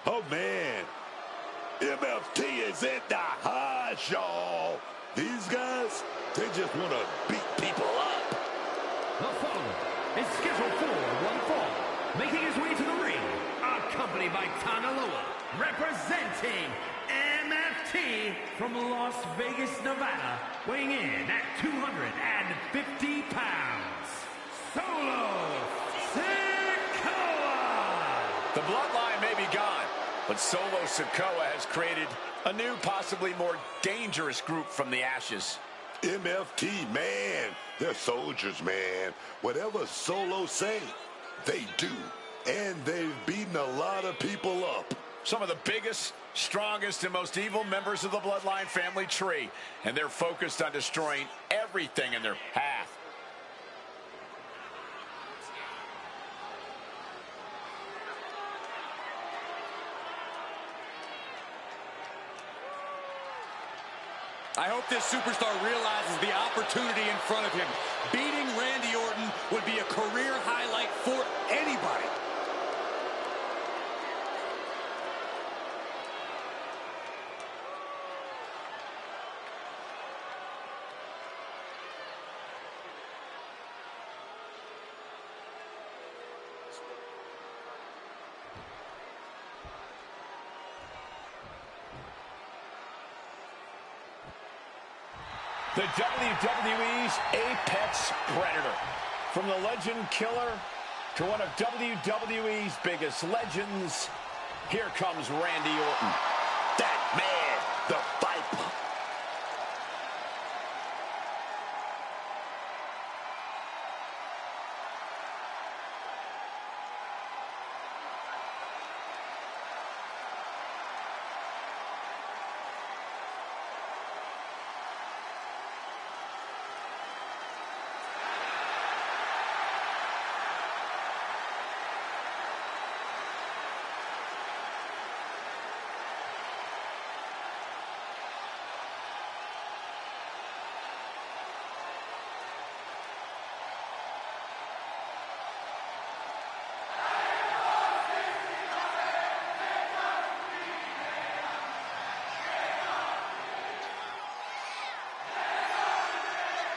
Oh, man. MFT is in the house, y'all. These guys, they just want to beat people up. The following is scheduled for one fall. Making his way to the ring, accompanied by Tanaloa, representing MFT from Las Vegas, Nevada, weighing in at 250 pounds, Solo Sikoa! The bloodline may be gone, but Solo Sikoa has created a new, possibly more dangerous group from the ashes. MFT, man, they're soldiers, man. Whatever Solo say, they do. And they've beaten a lot of people up. Some of the biggest, strongest, and most evil members of the bloodline family tree. And they're focused on destroying everything in their path. I hope this superstar realizes the opportunity in front of him. Beating Randy Orton would be a career highlight for anybody. The WWE's apex predator. From the legend killer to one of WWE's biggest legends, here comes Randy Orton. That man, the Viper.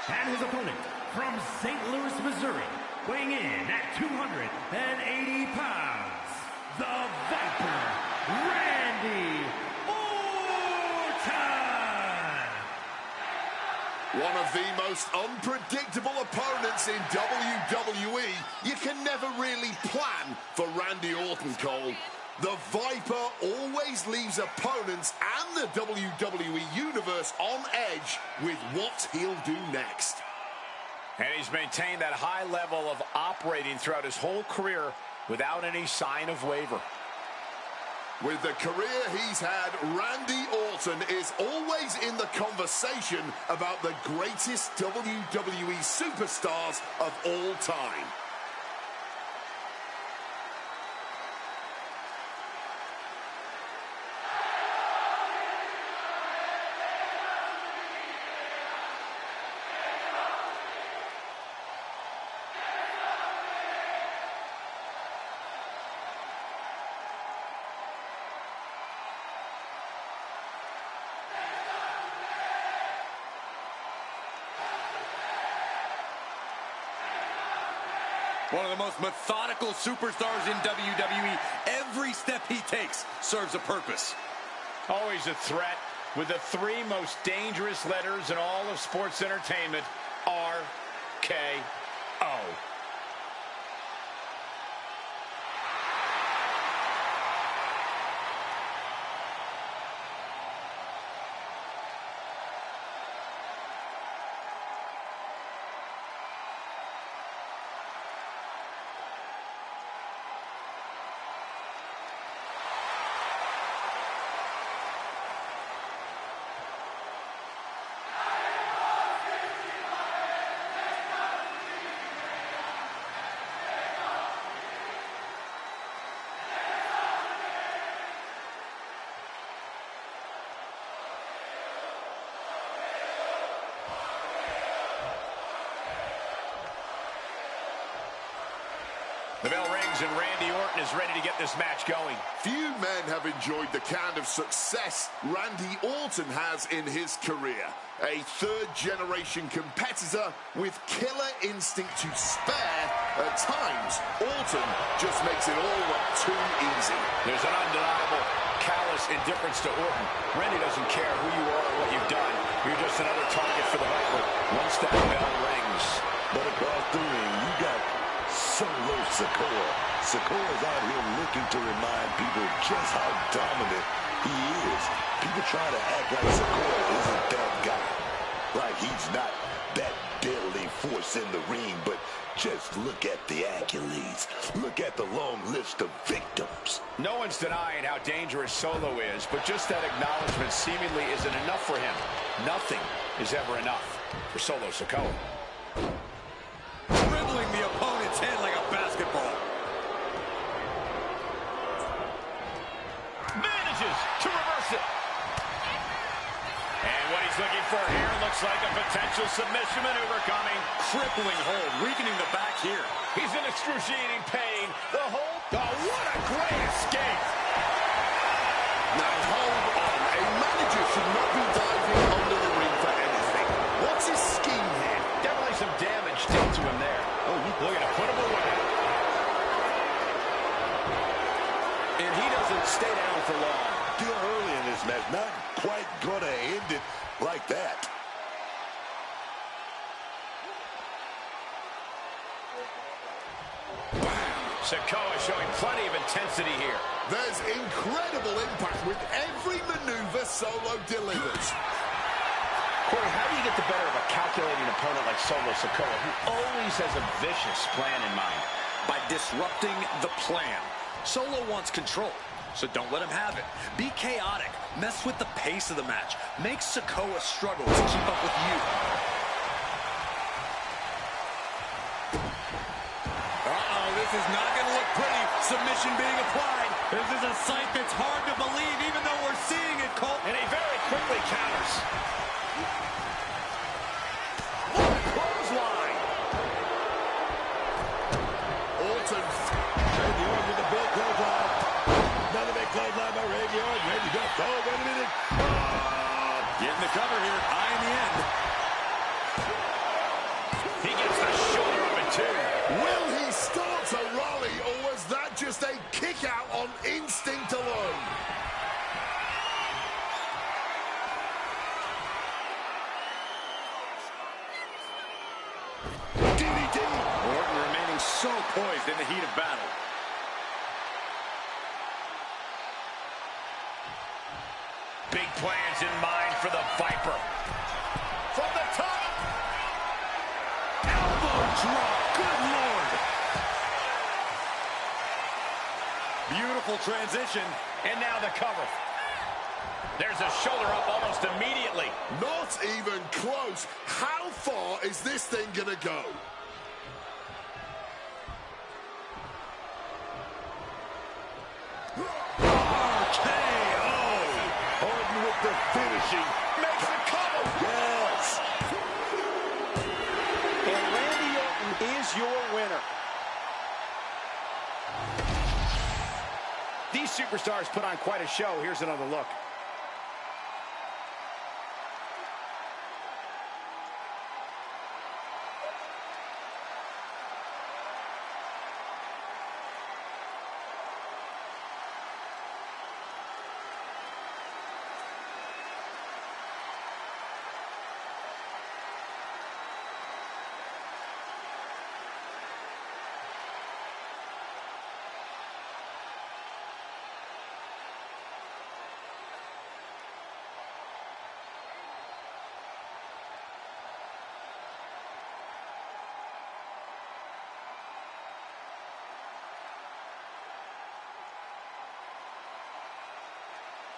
And his opponent from St. Louis, Missouri, weighing in at 280 pounds, the Viper, Randy Orton! One of the most unpredictable opponents in WWE. You can never really plan for Randy Orton, Cole. The Viper always leaves opponents and the WWE Universe on edge with what he'll do next. And he's maintained that high level of operating throughout his whole career without any sign of waver. With the career he's had, Randy Orton is always in the conversation about the greatest WWE superstars of all time. One of the most methodical superstars in WWE. Every step he takes serves a purpose. Always a threat with the three most dangerous letters in all of sports entertainment, RKO. The bell rings and Randy Orton is ready to get this match going. Few men have enjoyed the kind of success Randy Orton has in his career. A third-generation competitor with killer instinct to spare. At times, Orton just makes it all look too easy. There's an undeniable callous indifference to Orton. Randy doesn't care who you are or what you've done. You're just another target for the Viper once that bell rings. But across the ring, you got Solo Sikoa. Sikoa's out here looking to remind people just how dominant he is. People try to act like Sikoa isn't that guy. Like he's not that deadly force in the ring, but just look at the accolades. Look at the long list of victims. No one's denying how dangerous Solo is, but just that acknowledgement seemingly isn't enough for him. Nothing is ever enough for Solo Sikoa. Dribbling the opponent's head like a basketball. Manages to reverse it. And what he's looking for here looks like a potential submission maneuver coming. Crippling hold, weakening the back here. He's in excruciating pain. The hold. Oh, what a great escape. Now hold on. A manager should not be diving under the ring for anything. What's his scheme here? Definitely some damage dealt to him there. Oh, looking to put him away. And he doesn't stay down for long. Still early in this match, not quite gonna end it like that. Sikoa showing plenty of intensity here. There's incredible impact with every maneuver Solo delivers. Corey, how do you get the better of a calculating opponent like Solo Sikoa, who always has a vicious plan in mind? By disrupting the plan. Solo wants control, so don't let him have it. Be chaotic. Mess with the pace of the match. Make Sikoa struggle to keep up with you. Uh-oh, this is not going to look pretty. Submission being applied. This is a sight that's hard to believe, even though we're seeing it, Cole. And he very quickly counters. What a clothesline. Orton. Randy Orton with the big clothesline. Another big clothesline by Randy Orton. Randy got, oh, wait a minute. Getting the cover here, high in the end. He gets the shoulder up in two. Will he start to rally, or was that just a kick out on instinct alone? DDT. Orton remaining so poised in the heat of battle. Big plans in mind for the Viper. From the top. Elbow drop, good Lord. Beautiful transition. And now the cover. There's a shoulder up almost immediately. Not even close. How far is this thing gonna go? RKO. Orton with the finishing. Makes the cover. Yes. And Randy Orton is your winner. These superstars put on quite a show. Here's another look.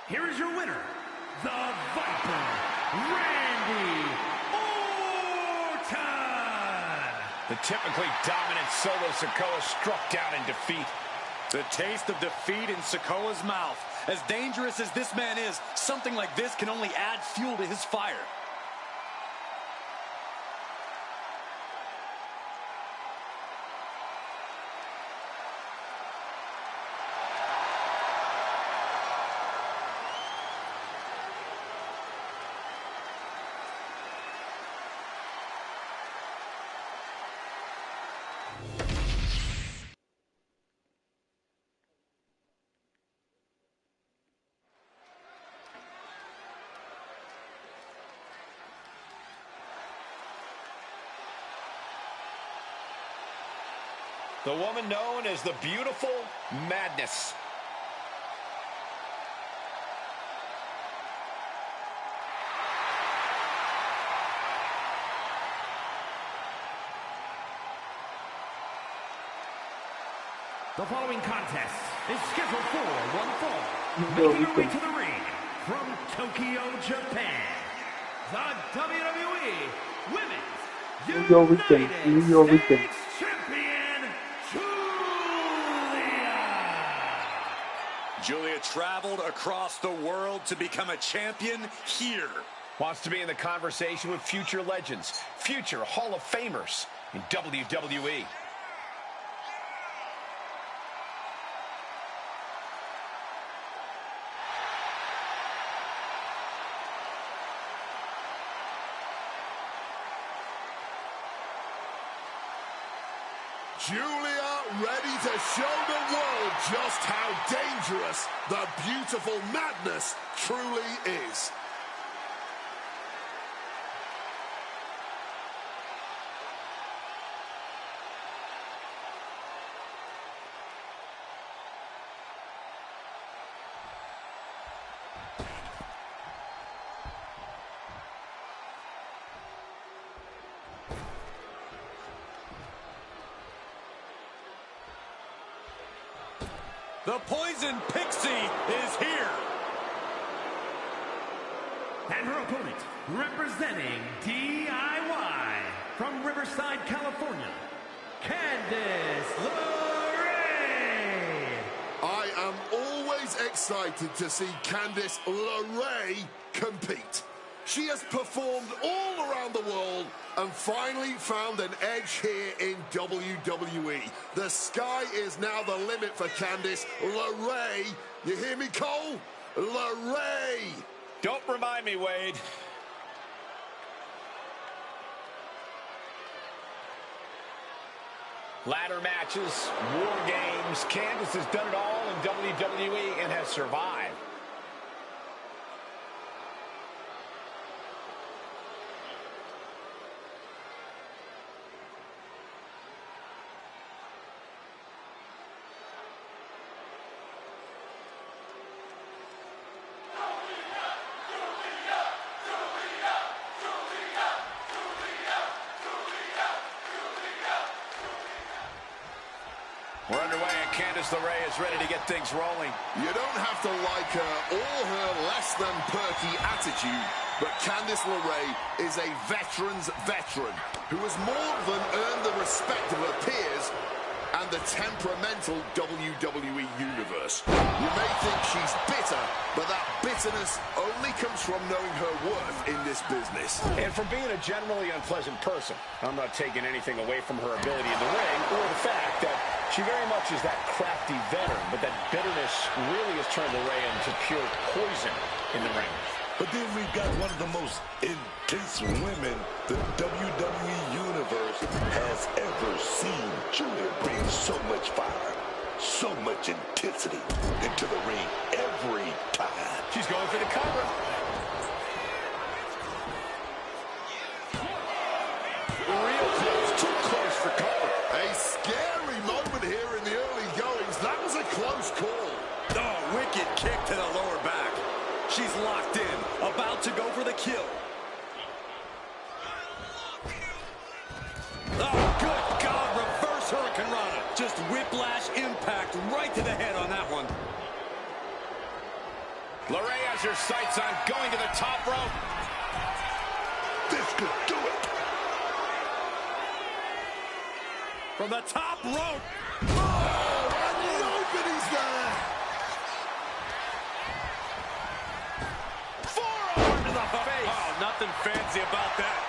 Here is your winner, the Viper, Randy Orton. The typically dominant Solo Sikoa struck down in defeat. The taste of defeat in Sikoa's mouth. As dangerous as this man is, something like this can only add fuel to his fire. The woman known as the Beautiful Madness. The following contest is scheduled for one fall. Making her way to the ring from Tokyo, Japan, the WWE Women's United States Champion, Julia. Julia traveled across the world to become a champion here. Wants to be in the conversation with future legends, future Hall of Famers in WWE. Julia ready to show the world just how dangerous the Beautiful Madness truly is. The Poison Pixie is here. And her opponent, representing DIY from Riverside, California, Candice LeRae. I am always excited to see Candice LeRae compete. She has performed all around the world and finally found an edge here in WWE. The sky is now the limit for Candice LeRae. You hear me, Cole? LeRae. Don't remind me, Wade. Ladder matches, war games. Candice has done it all in WWE and has survived. We're underway, and Candice LeRae is ready to get things rolling. You don't have to like her or her less-than-perky attitude, but Candice LeRae is a veteran's veteran who has more than earned the respect of her peers and the temperamental WWE Universe. You may think she's bitter, but that bitterness only comes from knowing her worth in this business. And from being a generally unpleasant person, I'm not taking anything away from her ability in the ring or the fact that she very much is that crafty veteran, but that bitterness really has turned LeRae into pure poison in the ring. But then we've got one of the most intense women the WWE Universe has ever seen. Julia brings so much fire, so much intensity into the ring every time. She's going for the cover. Real close, too close for cover. A scary moment here in the early goings. That was a close call. Oh, wicked kick to the lower back. She's locked in, about to go for the kill. Oh, good God, reverse Hurricane Rana. Just whiplash impact right to the head on that one. LeRae has her sights on going to the top rope. This could do it. From the top rope. Oh, and nobody's there. Forearm to the face. Oh, nothing fancy about that.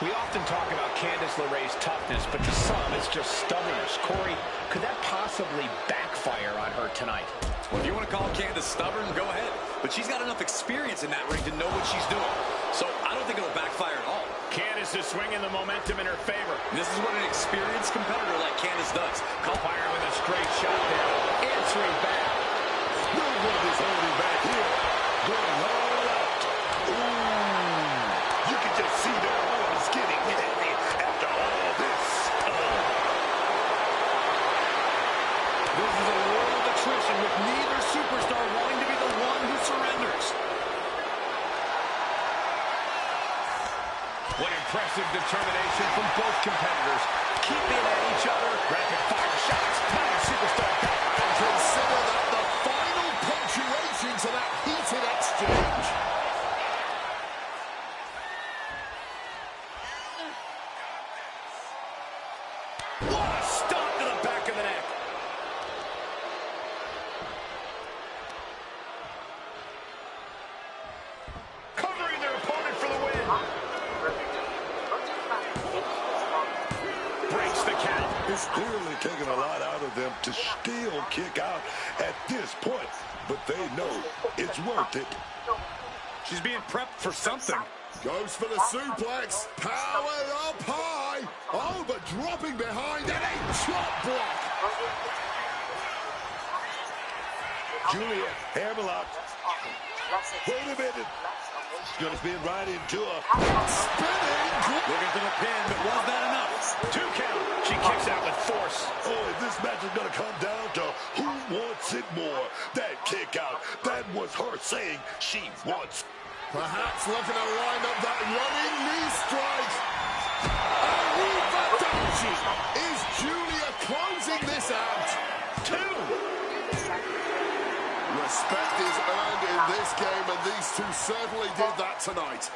We often talk about Candice LeRae's toughness, but to some, it's just stubbornness. Corey, could that possibly backfire on her tonight? Well, if you want to call Candice stubborn, go ahead. But she's got enough experience in that ring to know what she's doing. So I don't think it'll backfire at all. Candice is swinging the momentum in her favor. This is what an experienced competitor like Candice does. Fire with a straight shot there. Answering back. No one is holding back here. Going all out. Ooh. You can just see their arms getting heavy after all this. superstar wanting to be the one who surrenders. What impressive determination from both competitors. Keeping at each other. Rapid-fire shots. Tying superstar back. And consider that the final punctuation to that heated exchange. What a stomp to the back of the neck. Covering their opponent for the win. Breaks the count. It's clearly taking a lot out of them to still kick out at this point, but they know it's worth it. She's being prepped for something. Goes for the suplex. Powered up high. Oh, but dropping behind and a chop block. Julia, hammerlock. Wait a minute. Gonna spin right into her. Spinning. Looking for the pin, but was that enough? 2 count. She kicks out with force. Oh, and this match is gonna come down to who wants it more. That kick out, that was her saying she wants. Perhaps looking to line up that running knee strike. Arrivederci. Is Julia closing this out? 2. Respect is earned in this game, and these two certainly did that tonight.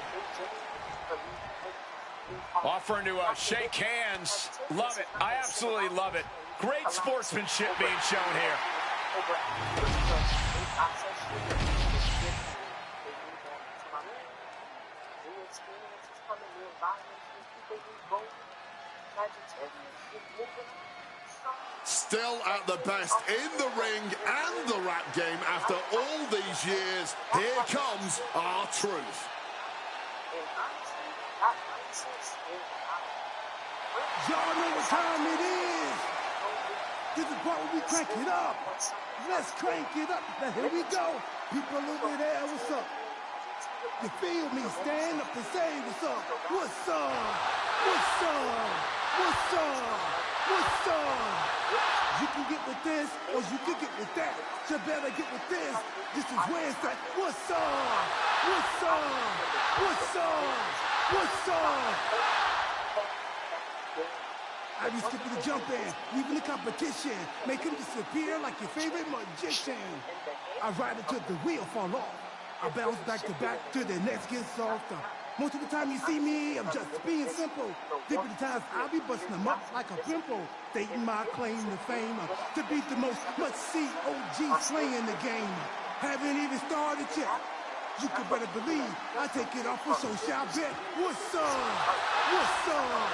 Offering to shake hands. Love it. I absolutely love it. Great sportsmanship being shown here. Still at the best in the ring and the rap game after all these years. Here comes our truth. Y'all know what time it is. This is part where we crank it up. Let's crank it up. Now here we go. People over there, what's up? You feel me? Stand up and say what's up. What's up? What's up? What's up? What's up? You can get with this or you can get with that. You better get with this. This is where it's at. What's up? What's up? What's up? What's up? I be skipping the jump in, leaving the competition, make him disappear like your favorite magician. I ride until the wheel fall off. I bounce back to back till the next gets softer. Most of the time you see me, I'm just being simple. Different times I'll be busting them up like a pimple. Stating my claim to fame, to be the most must-see OG slaying the game. Haven't even started yet. You can better believe I take it off for so shall bet. What's up? What's up?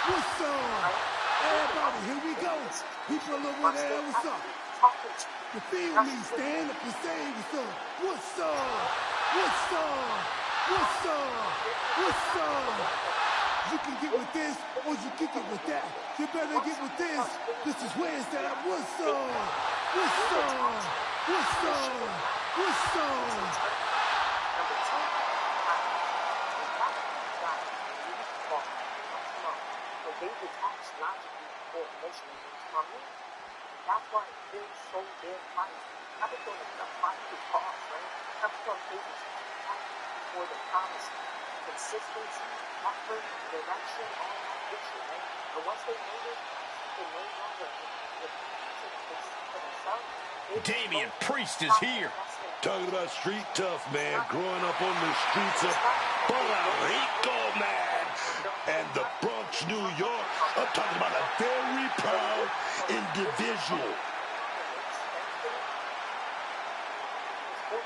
What's up? Everybody, here we go. People over there, what's up? You feel me? Stand up and say what's up. What's up? What's up? What's up? What's up? You can get with this or you can get with that. You better get with this. This is where it's at. What's up? What's up? What's up? What's up? They detach logically before emotionally from me. That's why it feels so damn funny. Capricorn is a fight to cause, right? Capricorn favors for the promise, consistency, effort, direction, all that picture, right? And once they know this, they no longer for themselves. Damian Priest is here. Talking about street tough, man. Growing up on the streets of Puerto Rico, man. And the Bronx, New York. I'm talking about a very proud individual.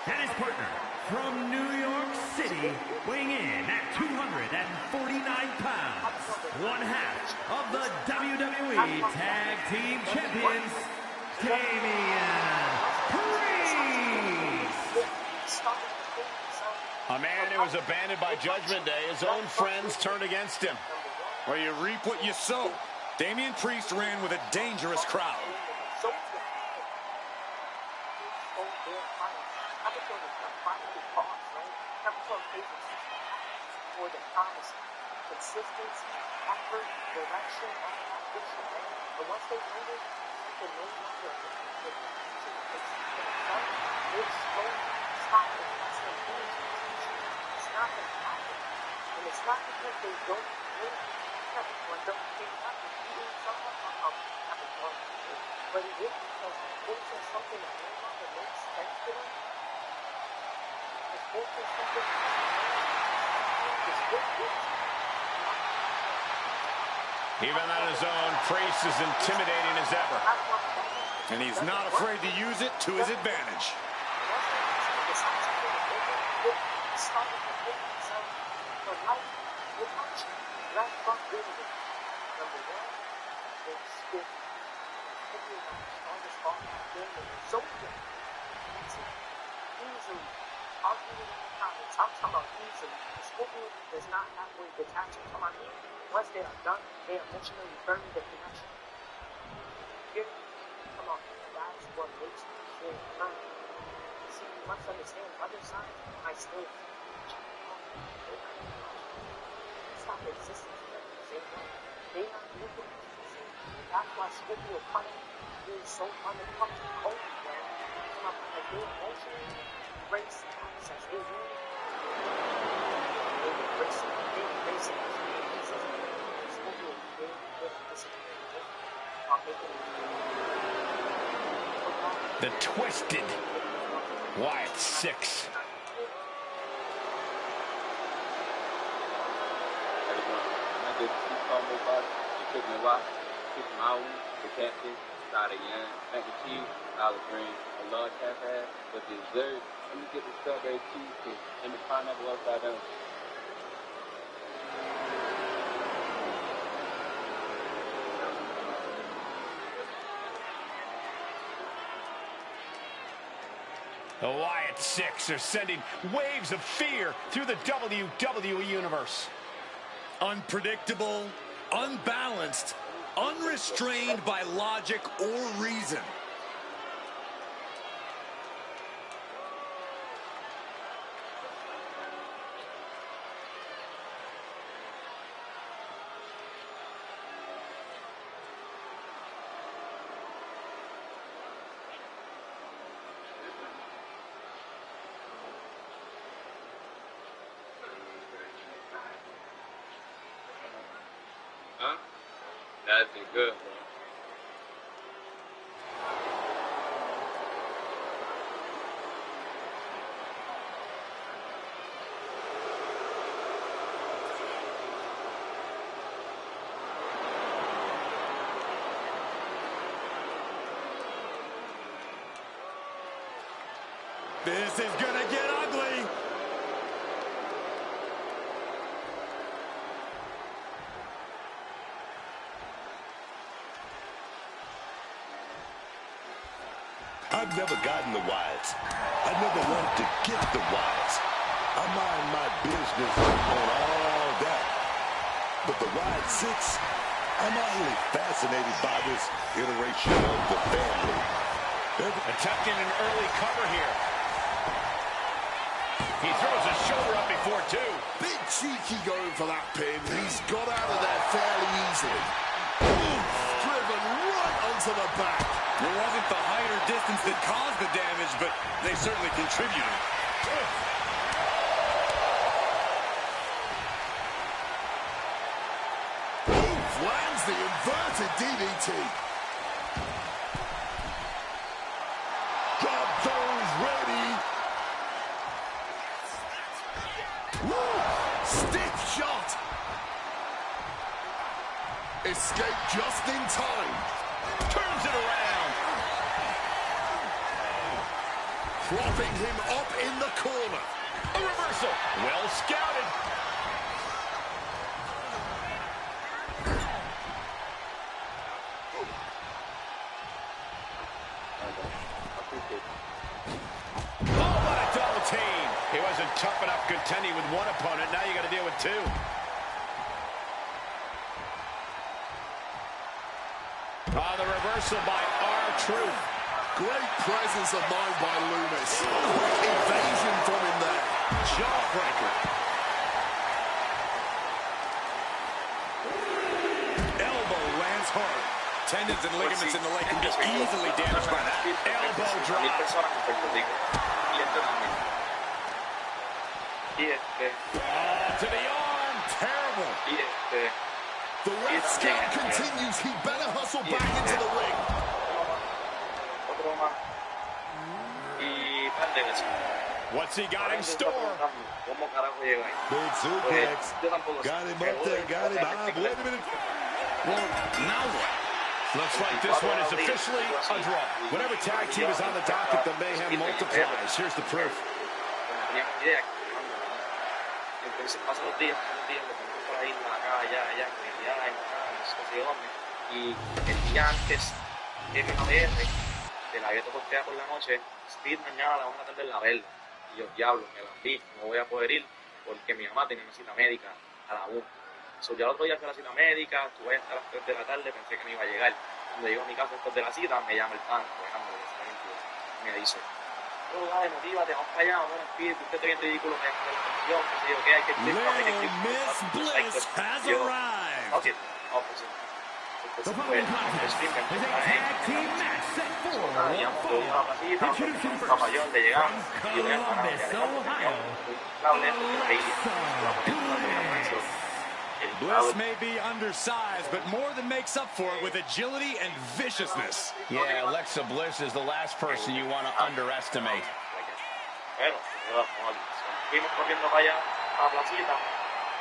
And his partner from New York City, weighing in at 249 pounds, one half of the WWE Tag Team Champions, Damian Priest. A man who was abandoned by Judgment Day. His own friends turned against him. Well, you reap what you sow. Damian Priest ran with a dangerous crowd. For the promise, consistency, effort, direction, all that picture, right? But once they know this, can no longer make the decision to take something done. It's going to stop the wrestling industry. It's not going to happen. And it's not because they don't win or don't take up and beating someone or having one. But it is because forcing something that no longer makes sense to them. It's forcing something that is what it is. Even on his own, Priest is intimidating as ever. And he's not afraid to use it to his advantage. I'm talking about easily. The Scorpion does not halfway detach it from my hand. Once they are done, they emotionally bury the connection. Come on, that's what makes the shit fun. See, you must understand the other side. I still stop existing together the same way. They are looking at the same. That's why Scorpio cutting is so motherfucking cold, man. Come on, like they emotionally embrace access. They really embrace it. They embrace it. Scorpio very good at disappearing with the twisted Wyatt 6. It took me a while. It took my own, the captain, started young, mac and cheese, olive green, a large half-half, but the dessert, let me get the strawberry cheesecake and the pineapple upside down. The Wyatt 6 are sending waves of fear through the WWE Universe. Unpredictable, unbalanced, unrestrained by logic or reason. Huh? That's been good, bro. This is gonna get ugly. I've never gotten the Wyatts. I never wanted to get the Wyatts. I mind my business on all that. But the Wyatt 6, I'm only fascinated by this iteration of the family. Attempting an early cover here. He throws his shoulder up before two. Bit cheeky going for that pin. He's got out of there fairly easily. Oof, driven right onto the back. It wasn't the height or distance that caused the damage, but they certainly contributed. Oof, lands the inverted DDT. Drop those ready. Woo, stiff shot. Escape just in time. Turns it around. Propping him up in the corner. A reversal. Well scouted. Oh, what a double team. He wasn't tough enough contending with one opponent. Now you got to deal with two. Oh, the reversal by R-Truth. Great presence of mind by Loomis. Quick evasion from him there. Jawbreaker. Elbow lands hard. tendons and ligaments in the leg can be easily damaged by that. Elbow drop. To the arm. Terrible. The ref count continues. He better hustle back into the ring. What's he got in store? Big suplex. Got him up there. Got him high. Wait a minute. Well, now what? Looks like this one is officially a draw. Whenever tag team is on the docket, the mayhem multiplies. Here's the proof. Entonces pasan los días por ahí en la calle, allá, en la y el día antes de la gueto postea por la noche, Speed mañana la vamos a atender la verla. Y yo, diablo, me la vi, no voy a poder ir porque mi mamá tenía una cita médica a la 1. So, ya el otro día fui a la cita médica, estuve hasta las 3 de la tarde, pensé que me iba a llegar. Cuando llego a mi casa después de la cita, me llama el pan, me dice, oh, dale, motívate, vamos para allá, vamos a Speed, usted está bien ridículo, me llama la atención, que sé yo, ¿qué hay que Miss Bliss has arrived. Ok, pues The following contest is a tag team match set for one fall. Introducing first, from Columbus, Ohio, Alexa Bliss. Bliss may be undersized, but more than makes up for it with agility and viciousness. Yeah, Alexa Bliss is the last person you want to underestimate. Bueno, fuimos corriendo para allá, a la placita,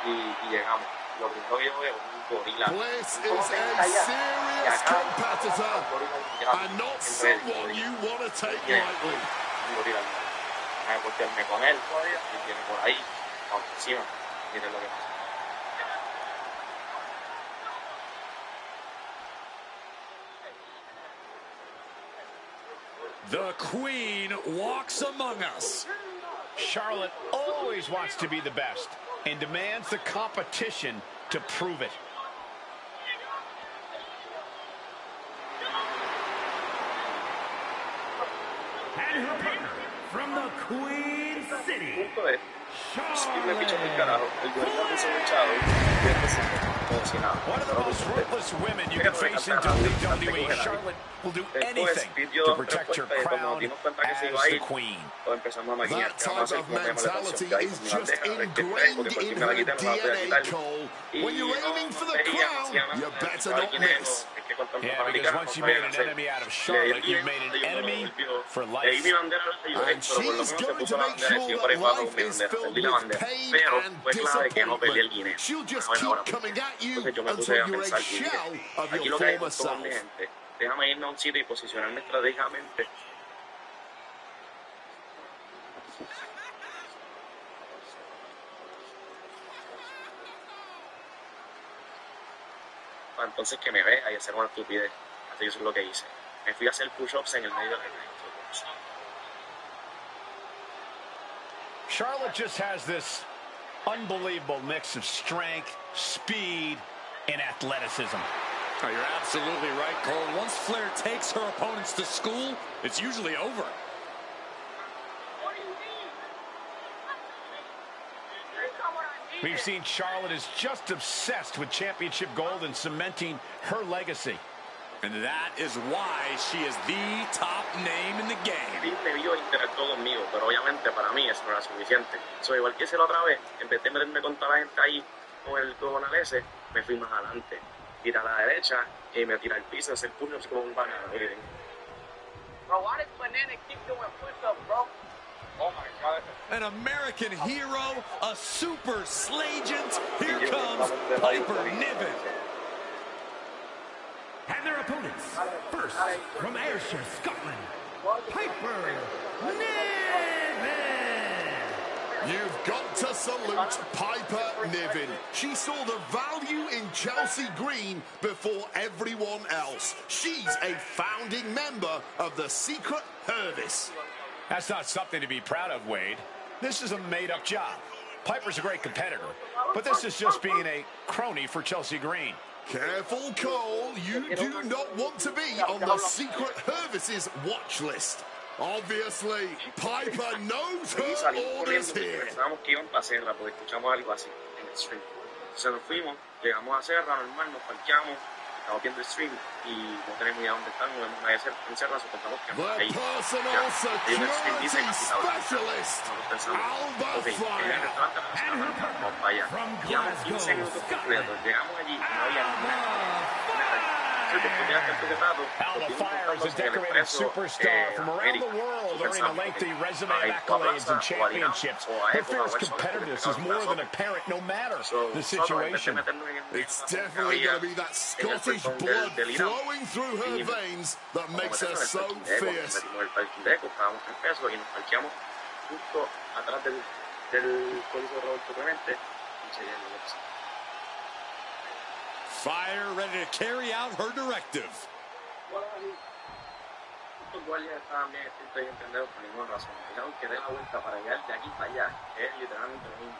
y llegamos. Lo primero que yo veo es un gorila. Bliss is a serious competitor and not someone you want to take lightly. Un gorila. Me voltearme con él todavía y viene por ahí, por encima. Miren lo que pasa. The Queen walks among us. Charlotte always wants to be the best and demands the competition to prove it. And her partner from the Queen City, One of the most ruthless women you can face in WWE. Charlotte will do anything to protect her crown as the queen. That type of mentality is just ingrained in her DNA, Cole. When you're aiming for the crown, you better not miss. Yeah, because once you made an enemy out of Charlotte, you've made an enemy for life. And she's going to make sure that life is filled with pain and disappointment. She'll just keep coming at you until you're a shell of your former self. Déjame irme a un sitio y posicionarme estratégicamente. Entonces que me vea y hacer una estupidez. Así que eso es lo que hice. Me fui a hacer push-ups en el medio de la ring. Charlotte just has this unbelievable mix of strength, speed, and athleticism. Oh, you're absolutely right, Cole. Once Flair takes her opponents to school, it's usually over. We've seen Charlotte is just obsessed with championship gold and cementing her legacy. And that is why she is the top name in the game. Me vio interactuó conmigo, pero obviamente para mí eso no era suficiente. So, igual que hice la otra vez, en vez de meterme con toda la gente ahí con el cojonal ese, me fui más adelante. Tira a la derecha y me tira al piso, hacer push-ups como un banana. Bro, why does Banana keep doing push-ups, bro? Oh my God. An American hero, a super slagent. Here comes Piper Niven. And their opponents, first from Ayrshire, Scotland, Piper Niven. You've got to salute Piper Niven. She saw the value in Chelsea Green before everyone else. She's a founding member of the Secret Service. That's not something to be proud of, Wade. This is a made-up job. Piper's a great competitor, but this is just being a crony for Chelsea Green. Careful, Cole. You do not want to be on the Secret Service's watch list. Obviously, Piper knows her orders here. Pensábamos que iban para Serra porque escuchamos algo así en el stream. Entonces nos fuimos, llegamos a Serra, normal, nos parqueamos, estamos viendo el stream y no tenemos idea dónde están, no vemos nadie encerrado, pensamos que The ahí, personal security specialist, Alba Fire. vamos para allá. Llevamos 15 minutos completos, llegamos allí y no había nada. Alba Fire is a decorated superstar from around the world, earning a lengthy resume of accolades and championships. Her fierce competitiveness is more than apparent no matter the situation. It's definitely going to be that Scottish blood flowing through her veins that makes her so fierce. Fire ready to carry out her directive. Estos guardias estaban bien estrictos y entendidos por ninguna razón. Dijeron que dé la vuelta para llegar de aquí para allá. Es literalmente lo mismo.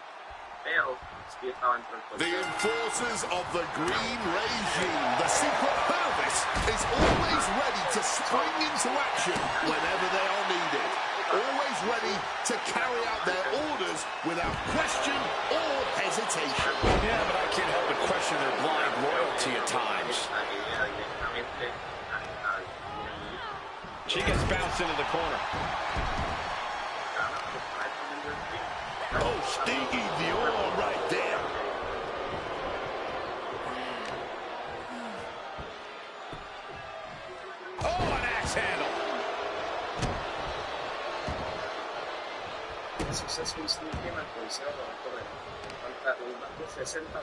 Pero sí estaba dentro del The enforcers of the green regime, the Secret Service, is always ready to spring into action whenever they are needed. Always ready to carry out their orders without question or hesitation. Yeah, but I can't help but question their blind loyalty at times. She gets bounced into the corner. Oh, stingy the arm right there. Oh, an axe handle.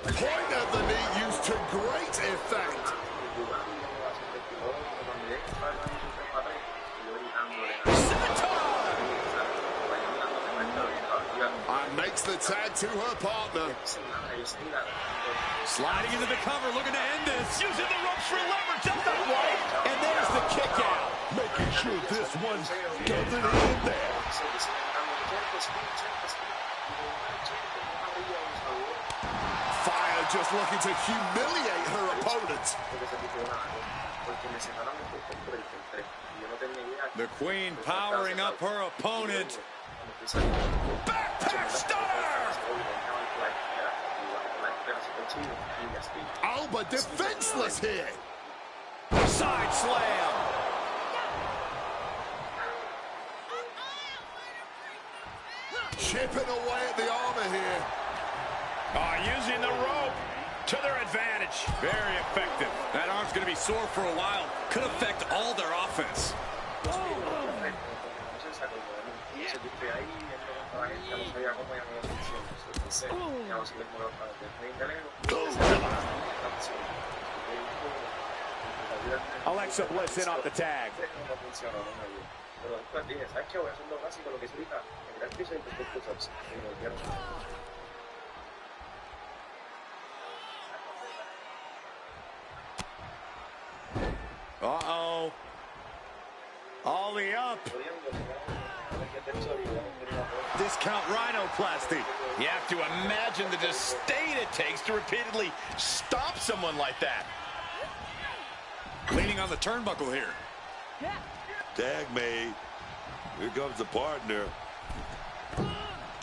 Point of the knee used to great effect. And makes the tag to her partner. Sliding into the cover, looking to end this. Using the ropes for leverage. Up that way. And there's the kick out. Making sure this one doesn't end there. Fire just looking to humiliate her opponent. The Queen powering up her opponent. Backpack stunner! Alba defenseless here. Side slam. Chipping away at the armor here. Using the rope to their advantage. Very effective. That arm's going to be sore for a while. Could affect all their offense. Alexa Bliss in off the tag. Uh-oh. Ollie up. Discount rhinoplasty. You have to imagine the disdain it takes to repeatedly stop someone like that. Leaning on the turnbuckle here. Tag made. Here comes the partner.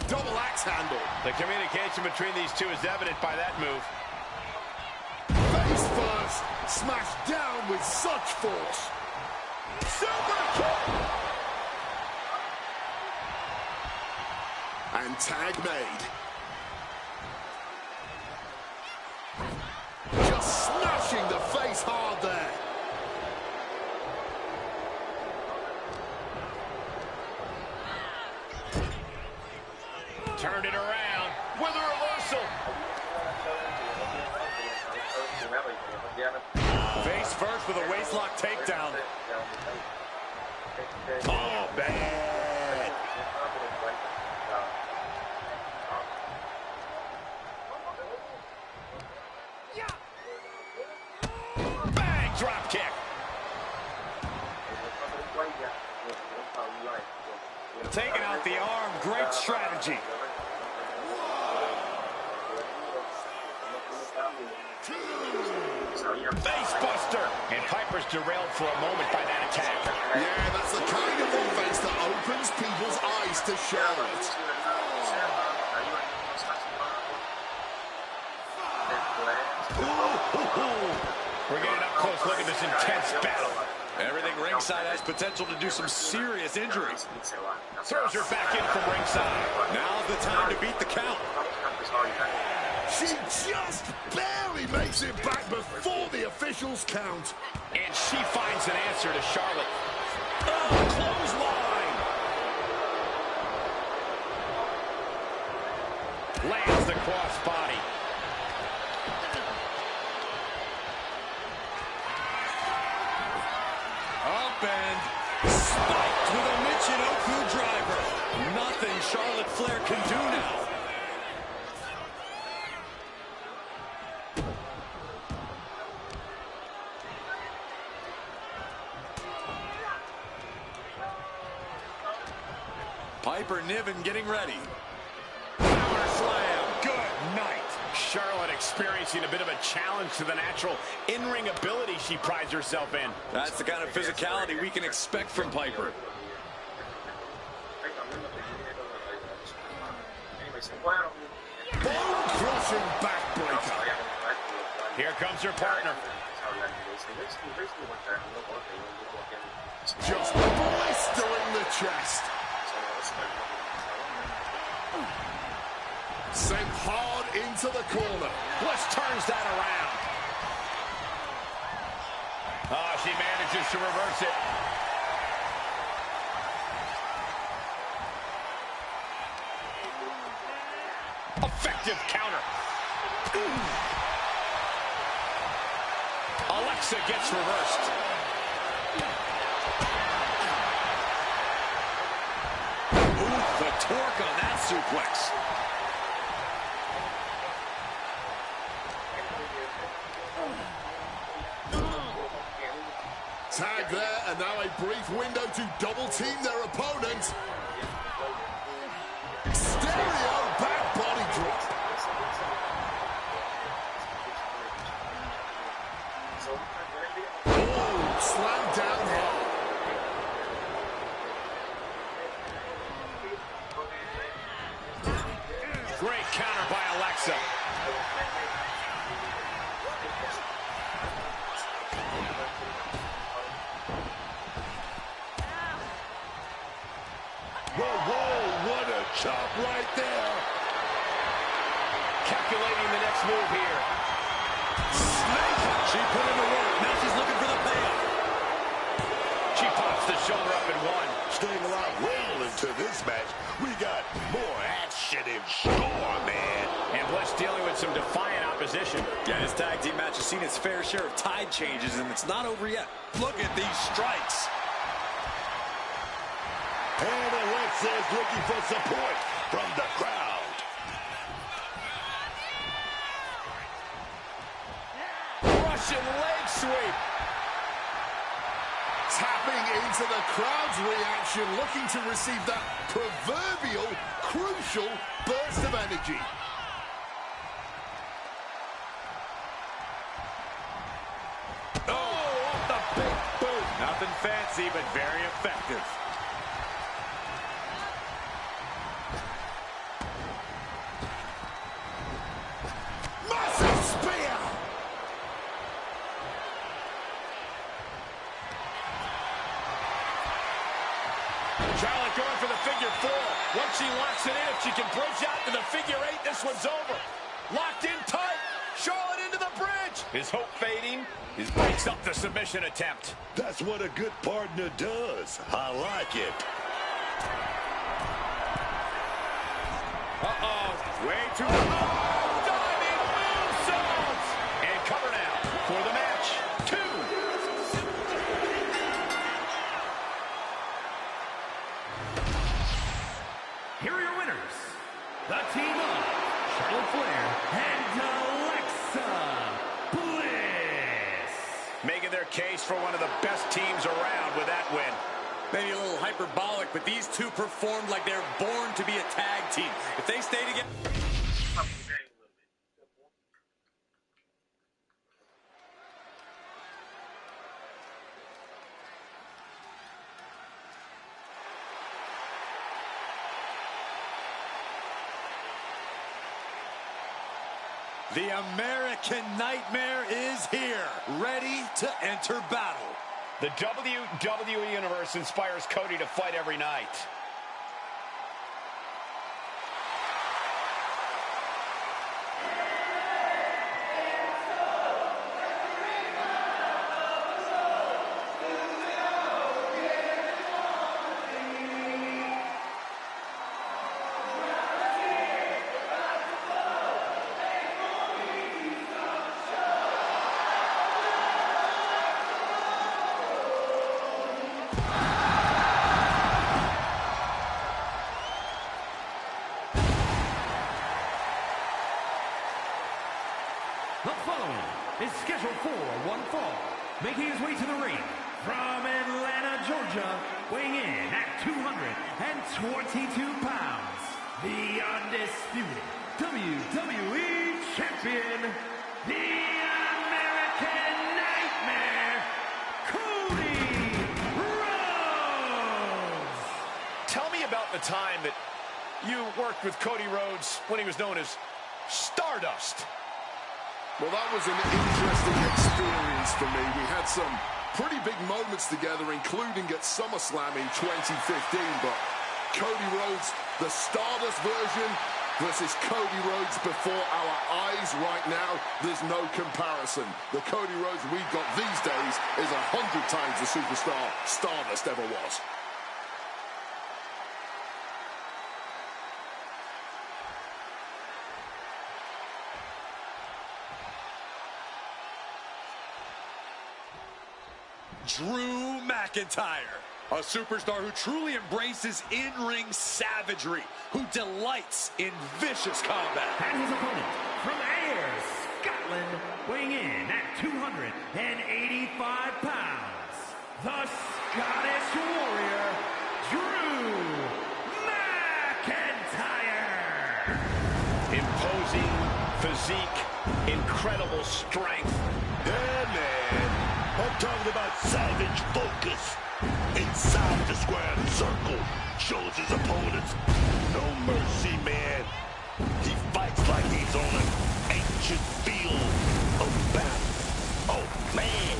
Double axe handle. The communication between these two is evident by that move. Face first. Smashed down with such force. Super kick. And tag made. Just smashing the face hard there. Turned it around with a reversal. Face first with a waistlock takedown. Oh, bad. Bang! Drop kick. Taking out the arm. Great strategy. Face buster. And Piper's derailed for a moment by that attack. Yeah, that's the kind of offense that opens people's eyes to Charlotte. We're getting up look at this intense battle. Everything ringside has potential to do some serious injury. Throws her back in from ringside. Now's the time to beat the count. She just barely makes it back before the officials count. And she finds an answer to Charlotte. Oh, clothesline! Lands the crossbody. Up and spiked with a Michinoku driver. Nothing Charlotte Flair can do now. Piper Niven getting ready. Power slam. Good night. Charlotte experiencing a bit of a challenge to the natural in-ring ability she prides herself in. That's the kind of physicality we can expect from Piper. Bone-crushing backbreaker. Here comes her partner. Just blistering the chest. Sent hard into the corner. Bliss turns that around. Oh, she manages to reverse it. Effective counter. Alexa gets reversed. Ooh, the torque on that suplex. Tag there, and now a brief window to double-team their opponent. Stereo back body drop. Oh, slammed down hard. Great counter by Alexa. Whoa, what a chop right there. Calculating the next move here. Snake! She put in the work. Now she's looking for the payoff. She pops the shoulder up and one. Staying alive well into this match. We got more action in store, man. And Bliss dealing with some defiant opposition. Yeah, this tag team match has seen its fair share of tide changes, and it's not over yet. Look at these strikes. And Alexa's looking for support from the crowd. Russian leg sweep. Tapping into the crowd's reaction, looking to receive that proverbial, crucial burst of energy. Oh, off the big boot. Nothing fancy, but very effective. Massive spear! Charlotte going for the figure four. Once she locks it in, if she can bridge out to the figure eight, this one's over. Locked in tight. Charlotte into the bridge. His hope fading. He breaks up the submission attempt. That's what a good partner does. I like it. Uh-oh. Way too long. Diving moonsaults. And cover now for the match. 2. Here are your winners, the team of Charlotte Flair and Alexa Bliss. Making their case for one of the best teams around with that win. Maybe a little hyperbolic, but these two performed like they're born to be a tag team. If they stay together... The American Nightmare is here, ready to enter battle. The WWE Universe inspires Cody to fight every night. The following is scheduled for one fall, making his way to the ring from Atlanta, Georgia, weighing in at 222 pounds, the undisputed WWE Champion, the American Nightmare, Cody Rhodes! Tell me about the time that you worked with Cody Rhodes when he was known as Stardust. Well, that was an interesting experience for me. We had some pretty big moments together, including at SummerSlam in 2015. But Cody Rhodes, the Stardust version, versus Cody Rhodes before our eyes right now, there's no comparison. The Cody Rhodes we've got these days is 100 times the superstar Stardust ever was. Drew McIntyre, a superstar who truly embraces in-ring savagery, who delights in vicious combat. And his opponent from Ayr, Scotland, weighing in at 285 pounds, the Scottish Warrior, Drew McIntyre. Imposing physique, incredible strength. Yeah, man. I'm talking about savage focus. Inside the square circle, shows his opponents no mercy, man. He fights like he's on an ancient field of battle. Oh, man.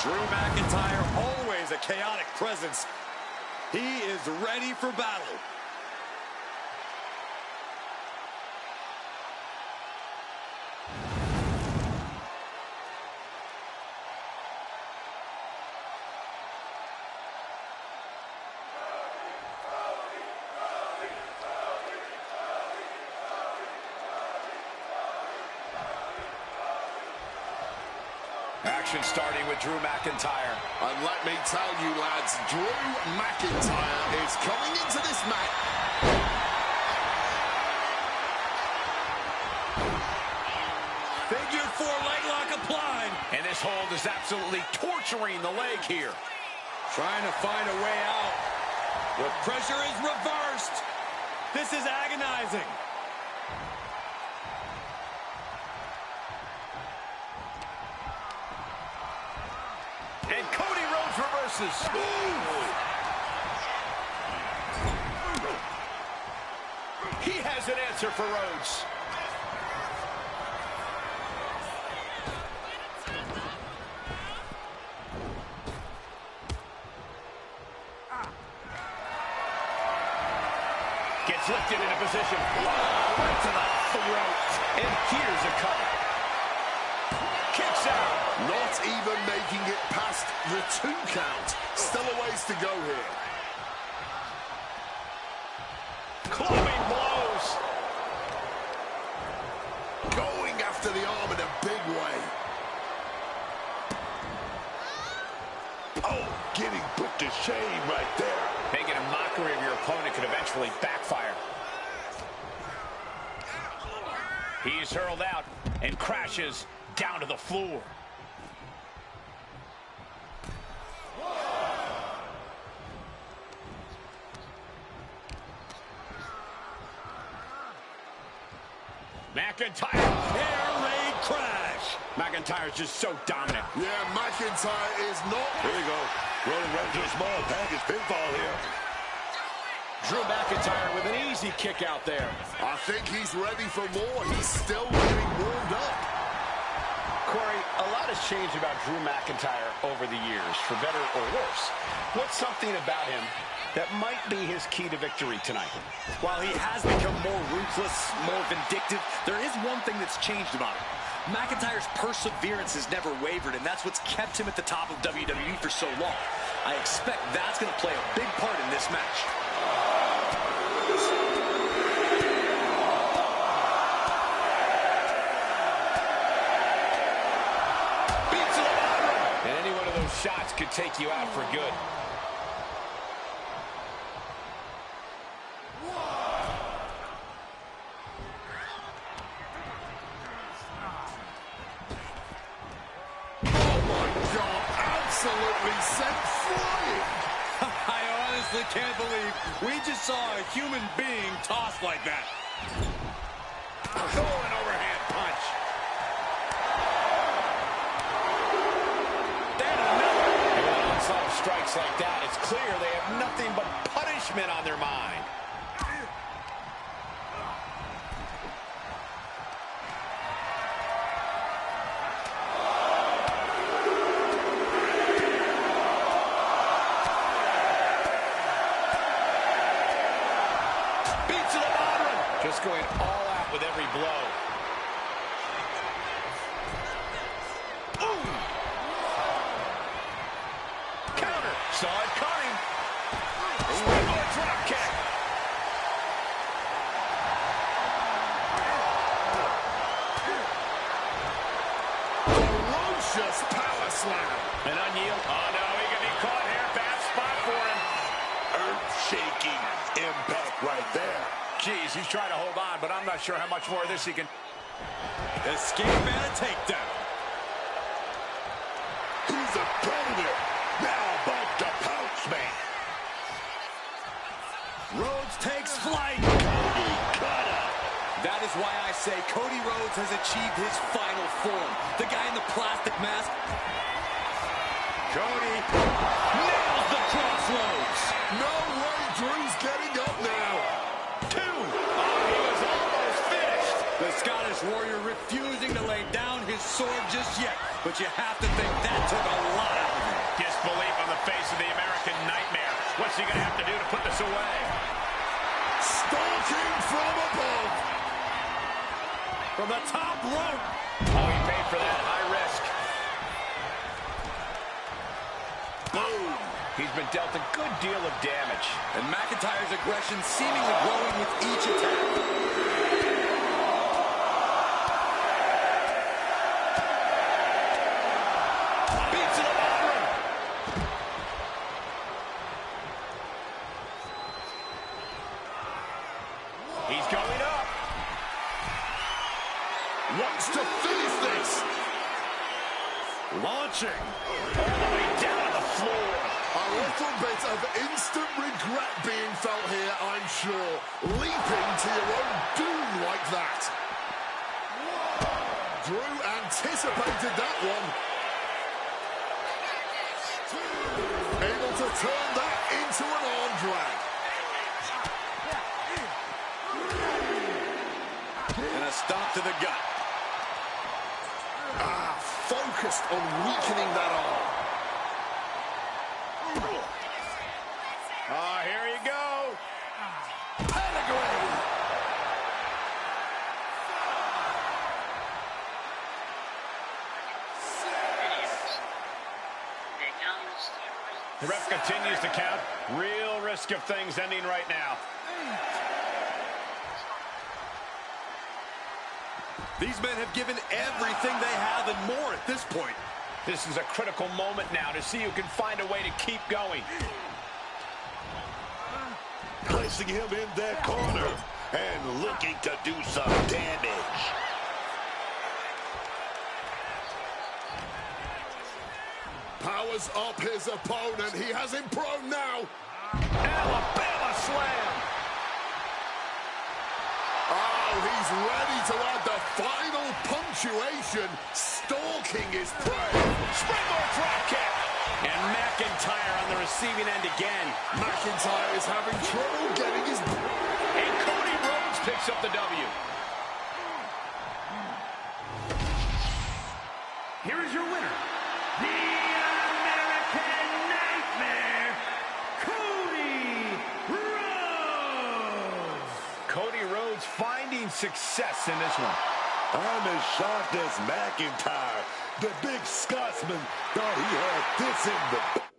Drew McIntyre, always a chaotic presence. He is ready for battle. Action starting with Drew McIntyre. And let me tell you, lads, Drew McIntyre is coming into this match. Figure 4 leg lock applied. And this hold is absolutely torturing the leg here. Trying to find a way out. The pressure is reversed. This is agonizing. And Cody Rhodes reverses. He has an answer for Rhodes. Gets lifted into position. Right to the throat. And here's a cover. Kicks out. Not even making it past the 2 count. Still a ways to go here. Clubbing blows. Going after the arm in a big way. Oh, getting put to shame right there. Making a mockery of your opponent could eventually backfire. He's hurled out and crashes down to the floor. McIntyre, air raid crash. McIntyre's just so dominant. Yeah, McIntyre is not... Here we go. Rolling right into a small package pinfall here. Drew McIntyre with an easy kick out there. I think he's ready for more. He's still getting warmed up. Corey, a lot has changed about Drew McIntyre over the years, for better or worse. What's something about him that might be his key to victory tonight? While he has become more ruthless, more vindictive, there is one thing that's changed about him. McIntyre's perseverance has never wavered, and that's what's kept him at the top of WWE for so long. I expect that's going to play a big part in this match. Beats to the bottom. And any one of those shots could take you out for good. Absolutely sent flying. I honestly can't believe we just saw a human being tossed like that. Oh, an overhand punch. Then another. And with an onslaught of strikes like that, it's clear they have nothing but punishment on their mind. Just going all out with every blow. Ooh. Counter. Saw it coming. Springboard drop kick. Ferocious power slam. An unyield. Oh, no, he can be caught here. Bad spot for him. Earth-shaking impact right there. Jeez, he's trying to hold on, but I'm not sure how much more of this he can... Escape and a takedown. He's a predator. Now about to pounce me. Rhodes takes flight. Cody Cutter. That is why I say Cody Rhodes has achieved his final form. The guy in the plastic mask. Cody nails the crossroads. No way Drew's getting up now. The Scottish Warrior refusing to lay down his sword just yet. But you have to think that took a lot out of him. Disbelief on the face of the American Nightmare. What's he going to have to do to put this away? Stalking from above. From the top rope. Oh, he paid for that. High risk. Boom. He's been dealt a good deal of damage. And McIntyre's aggression seemingly growing with each attack. He's going up. Wants to finish this. Launching. All the way down to the floor. A little bit of instant regret being felt here, I'm sure. Leaping to your own doom like that. Drew anticipated that one. Able to turn that into an arm drag. And a stomp to the gut. Focused on weakening that arm. Here you go. Pedigree. The ref continues to count. Real risk of things ending right now. These men have given everything they have and more at this point. This is a critical moment now to see who can find a way to keep going. Placing him in that corner and looking to do some damage. Powers up his opponent. He has him prone now. Alabama slam. Oh, he's ready to add the final punctuation, stalking his prey. Springboard drop kick. And McIntyre on the receiving end again. McIntyre is having trouble getting his... And Cody Rhodes picks up the W. Here is your winner, the American Nightmare, Cody Rhodes. Cody Rhodes finding success in this one. I'm as shocked as McIntyre. The big Scotsman thought he had this in the...